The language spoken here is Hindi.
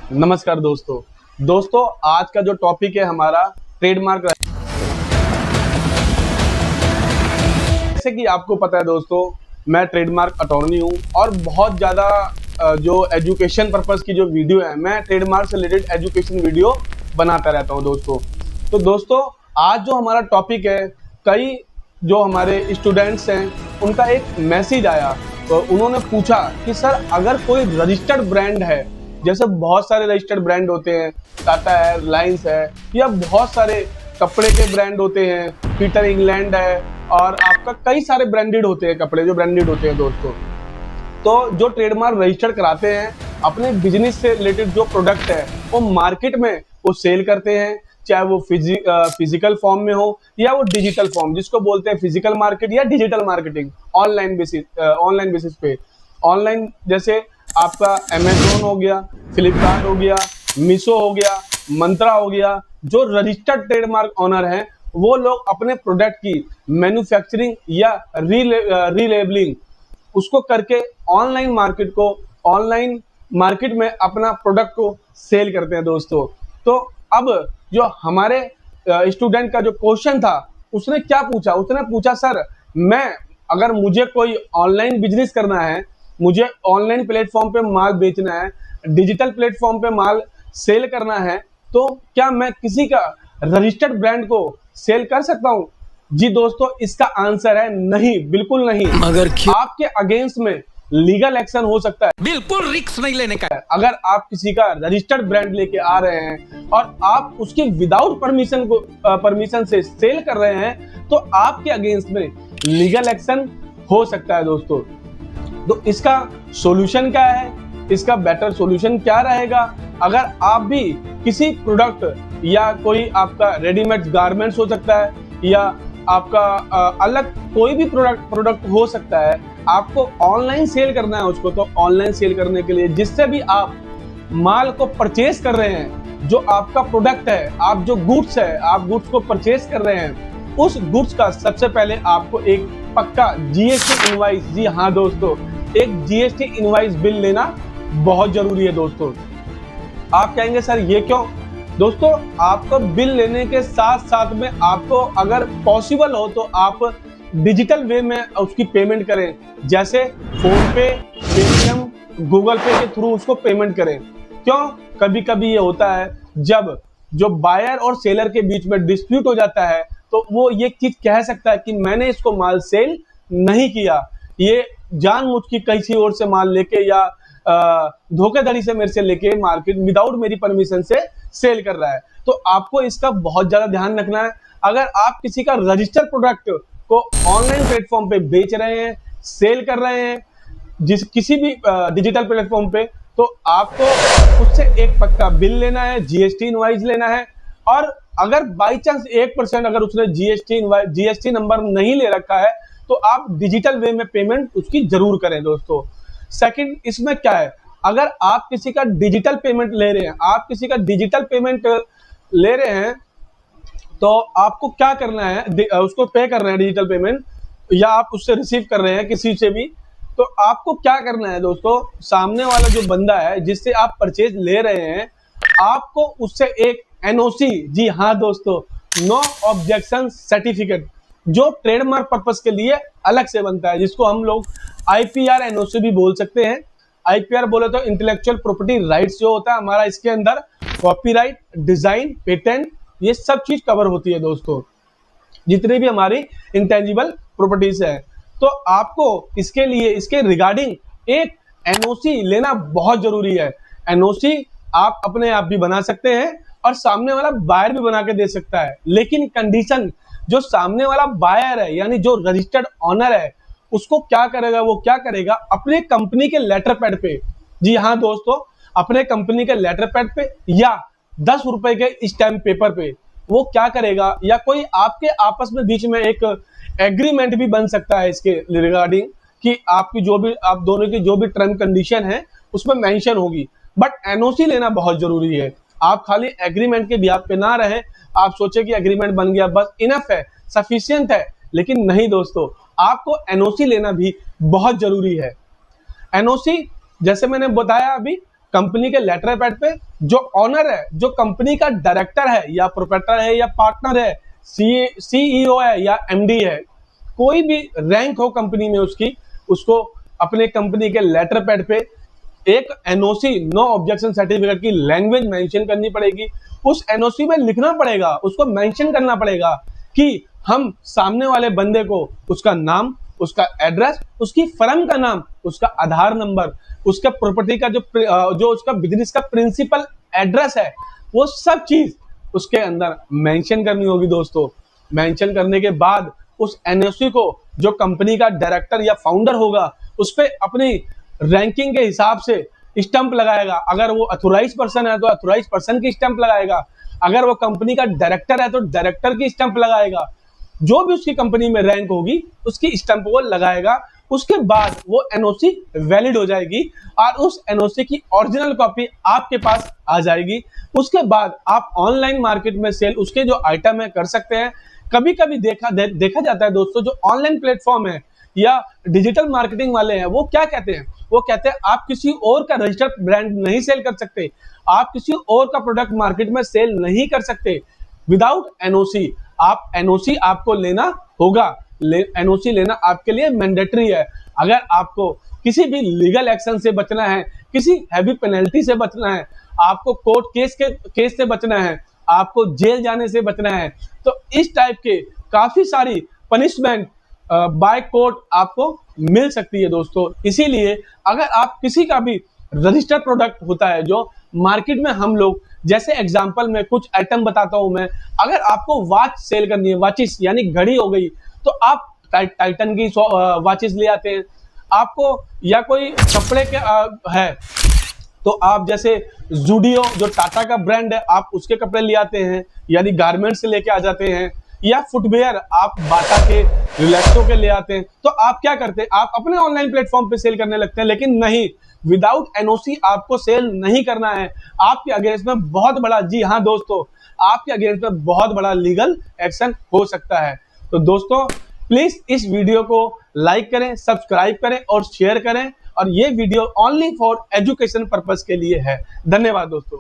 नमस्कार दोस्तों आज का जो टॉपिक है हमारा ट्रेडमार्क। जैसे कि आपको पता है दोस्तों, मैं ट्रेडमार्क अटॉर्नी हूं और बहुत ज़्यादा जो एजुकेशन पर्पस की जो वीडियो है, मैं ट्रेडमार्क से रिलेटेड एजुकेशन वीडियो बनाता रहता हूं दोस्तों। तो दोस्तों आज जो हमारा टॉपिक है, कई जो हमारे स्टूडेंट्स हैं उनका एक मैसेज आया, तो उन्होंने पूछा कि सर अगर कोई रजिस्टर्ड ब्रांड है, जैसे बहुत सारे रजिस्टर्ड ब्रांड होते हैं, टाटा है, रिलायंस है, या बहुत सारे कपड़े के ब्रांड होते हैं, पीटर इंग्लैंड है, और आपका कई सारे ब्रांडेड होते हैं कपड़े जो ब्रांडेड होते हैं दोस्तों। तो जो ट्रेडमार्क रजिस्टर कराते हैं, अपने बिजनेस से रिलेटेड जो प्रोडक्ट है वो मार्केट में वो सेल करते हैं, चाहे वो फिजिकल फॉर्म में हो या वो डिजिटल फॉर्म, जिसको बोलते हैं फिजिकल मार्केट या डिजिटल मार्केटिंग। ऑनलाइन बेसिस पे, ऑनलाइन जैसे आपका अमेजोन हो गया, फ्लिपकार्ट हो गया, मीशो हो गया, मंत्रा हो गया, जो रजिस्टर्ड ट्रेडमार्क ऑनर हैं वो लोग अपने प्रोडक्ट की मैन्युफैक्चरिंग या रीलेबलिंग उसको करके ऑनलाइन मार्केट में अपना प्रोडक्ट को सेल करते हैं दोस्तों। तो अब जो हमारे स्टूडेंट का जो क्वेश्चन था, उसने क्या पूछा, उसने पूछा सर मैं अगर मुझे कोई ऑनलाइन बिजनेस करना है, मुझे ऑनलाइन प्लेटफॉर्म पे माल बेचना है, डिजिटल प्लेटफॉर्म पे माल सेल करना है, तो क्या मैं किसी का रजिस्टर्ड ब्रांड को सेल कर सकता हूं? जी दोस्तों, इसका आंसर है नहीं, बिल्कुल नहीं। मगर क्यों? आपके अगेंस्ट में लीगल एक्शन हो सकता है। बिल्कुल रिस्क नहीं लेने का। अगर आप किसी का रजिस्टर्ड ब्रांड लेके आ रहे हैं और आप उसकी विदाउट परमिशन से सेल कर रहे हैं, तो आपके अगेंस्ट में लीगल एक्शन हो सकता है दोस्तों। तो इसका सॉल्यूशन क्या है, इसका बेटर सॉल्यूशन क्या रहेगा? अगर आप भी किसी प्रोडक्ट या कोई आपका रेडीमेड गारमेंट्स हो सकता है, या आपका अलग कोई भी प्रोडक्ट हो सकता है, आपको ऑनलाइन सेल करना है उसको, तो ऑनलाइन सेल करने के लिए जिससे भी आप माल को परचेज कर रहे हैं, जो आपका प्रोडक्ट है, आप जो गुड्स है, आप गुड्स को परचेज कर रहे हैं, उस गुड्स का सबसे पहले आपको एक पक्का जीएसटी इनवॉइस, जी हाँ दोस्तों, एक जीएसटी इनवॉइस बिल लेना बहुत जरूरी है दोस्तों। आप कहेंगे सर ये क्यों? दोस्तों आपको बिल लेने के साथ साथ में आपको अगर पॉसिबल हो तो आप डिजिटल वे में उसकी पेमेंट करें, जैसे फोन पे, पेटीएम, गूगल पे के थ्रू उसको पेमेंट करें। क्यों? कभी कभी ये होता है जब जो बायर और सेलर के बीच में डिस्प्यूट हो जाता है, तो वो ये चीज कह सकता है कि मैंने इसको माल सेल नहीं किया, ये जानबूझ के किसी और से माल लेके या धोखाधड़ी से मेरे से लेके मार्केट विदाउट मेरी परमिशन से सेल कर रहा है। तो आपको इसका बहुत ज्यादा ध्यान रखना है। अगर आप किसी का रजिस्टर्ड प्रोडक्ट को ऑनलाइन प्लेटफॉर्म पे बेच रहे हैं, सेल कर रहे हैं, किसी भी डिजिटल प्लेटफॉर्म पे, तो आपको उससे एक पक्का बिल लेना है, जीएसटी इनवॉइस लेना है। और अगर बाई चांस 1% अगर उसने जीएसटी नंबर नहीं ले रखा है, तो आप डिजिटल वे में पेमेंट उसकी जरूर करें दोस्तों। सेकंड, इसमें क्या है, अगर आप किसी का डिजिटल पेमेंट ले रहे हैं, तो आपको क्या करना है, उसको पे कर रहे हैं डिजिटल पेमेंट, या आप उससे रिसीव कर रहे हैं किसी से भी, तो आपको क्या करना है दोस्तों, सामने वाला जो बंदा है जिससे आप परचेज ले रहे हैं, आपको उससे एक एनओसी, जी हाँ दोस्तों, नो ऑब्जेक्शन सर्टिफिकेट, जो ट्रेडमार्क पर्पस के लिए अलग से बनता है, जिसको हम लोग आईपीआर एनओसी भी बोल सकते हैं। आईपीआर बोले तो इंटेलेक्चुअल प्रॉपर्टी राइट्स जो होता है हमारा, इसके अंदर कॉपीराइट, डिजाइन, पेटेंट, ये सब चीज कवर होती है दोस्तों, जितनी भी हमारी इंटेंजिबल प्रॉपर्टीज है। तो आपको इसके लिए, इसके रिगार्डिंग एक एनओसी लेना बहुत जरूरी है। एनओसी आप अपने आप भी बना सकते हैं और सामने वाला बायर भी बना के दे सकता है, लेकिन कंडीशन, जो सामने वाला बायर है यानी जो रजिस्टर्ड ऑनर है, उसको क्या करेगा, वो क्या करेगा, अपने कंपनी के लेटर पैड पे, जी हाँ दोस्तों, अपने कंपनी के लेटर पैड पे या 10 रुपए के स्टैम्प पेपर पे वो क्या करेगा, या कोई आपके आपस में बीच में एक एग्रीमेंट भी बन सकता है इसके रिगार्डिंग, कि आपकी जो भी, आप दोनों की जो भी टर्म कंडीशन है उसमें मेंशन होगी। बट एनओसी लेना बहुत जरूरी है। आप खाली एग्रीमेंट के बिहाफ पे ना रहे, आप सोचे कि एग्रीमेंट बन गया बस इनफ है, सफिशिएंट है, लेकिन नहीं दोस्तों, आपको एनओसी लेना भी बहुत जरूरी है। एनओसी जैसे मैंने बताया अभी, कंपनी के लेटर पैड पे जो ऑनर है, जो कंपनी का डायरेक्टर है या प्रोप्राइटर है या पार्टनर है, सीईओ है या एमडी है, कोई भी रैंक हो कंपनी में उसकी, उसको अपने कंपनी के लेटर पैड पे एक एनओसी, नो ऑब्जेक्शन सर्टिफिकेट की लैंग्वेज मेंशन करनी पड़ेगी। उस एनओसी में लिखना पड़ेगा, उसको मेंशन करना पड़ेगा कि हम सामने वाले बंदे को उसका नाम, उसका एड्रेस, उसकी फर्म का नाम, उसका आधार नंबर, उसका प्रॉपर्टी का जो उसका बिजनेस का प्रिंसिपल एड्रेस है, वो सब चीज उसके अंदर मेंशन करनी होगी दोस्तों। मेंशन करने के बाद उस एनओसी को जो कंपनी का डायरेक्टर या फाउंडर होगा उस पर अपनी रैंकिंग के हिसाब से स्टंप लगाएगा। अगर वो अथोराइज पर्सन है तो अथोराइज पर्सन की स्टंप लगाएगा, अगर वो कंपनी का डायरेक्टर है तो डायरेक्टर की स्टंप लगाएगा। जो भी उसकी कंपनी में रैंक होगी उसकी स्टंप वो लगाएगा। उसके बाद वो एनओसी वैलिड हो जाएगी और उस एनओसी की ओरिजिनल कॉपी आपके पास आ जाएगी। उसके बाद आप ऑनलाइन मार्केट में सेल उसके जो आइटम है कर सकते हैं। कभी कभी देखा जाता है दोस्तों, जो ऑनलाइन प्लेटफॉर्म है या डिजिटल मार्केटिंग वाले हैं वो क्या कहते हैं, वो कहते हैं आप किसी और का रजिस्टर्ड ब्रांड नहीं सेल कर सकते, आप किसी और का प्रोडक्ट मार्केट में सेल नहीं कर सकते विदाउट एनओसी। आप एनओसी आपको लेना होगा, एनओसी लेना आपके लिए मैंडेटरी है। अगर आपको किसी भी लीगल एक्शन से बचना है, किसी हैवी पेनल्टी से बचना है, आपको कोर्ट केस से बचना है, आपको जेल जाने से बचना है, तो इस टाइप के काफी सारी पनिशमेंट बाय कोर्ट आपको मिल सकती है दोस्तों। इसीलिए अगर आप किसी का भी रजिस्टर्ड प्रोडक्ट होता है जो मार्केट में हम लोग, जैसे एग्जांपल में कुछ आइटम बताता हूं मैं, अगर आपको वॉच सेल करनी है, वॉचेस यानी घड़ी हो गई, तो आप टाइटन की वॉचेस ले आते हैं। आपको या कोई कपड़े के है तो आप जैसे जूडियो जो टाटा का ब्रांड है आप उसके कपड़े ले आते हैं, यानी गारमेंट से लेके आ जाते हैं। या फुटवेयर आप बाटा के, रिलैक्सो के ले आते हैं। तो आप क्या करते हैं, आप अपने ऑनलाइन प्लेटफॉर्म पे सेल करने लगते हैं। लेकिन नहीं, विदाउट एनओसी आपको सेल नहीं करना है। आपके अगेंस्ट में बहुत बड़ा, जी हाँ दोस्तों, आपके अगेंस्ट में बहुत बड़ा लीगल एक्शन हो सकता है। तो दोस्तों प्लीज इस वीडियो को लाइक करें, सब्सक्राइब करें और शेयर करें। और ये video only for education purpose के लिए है। धन्यवाद दोस्तों।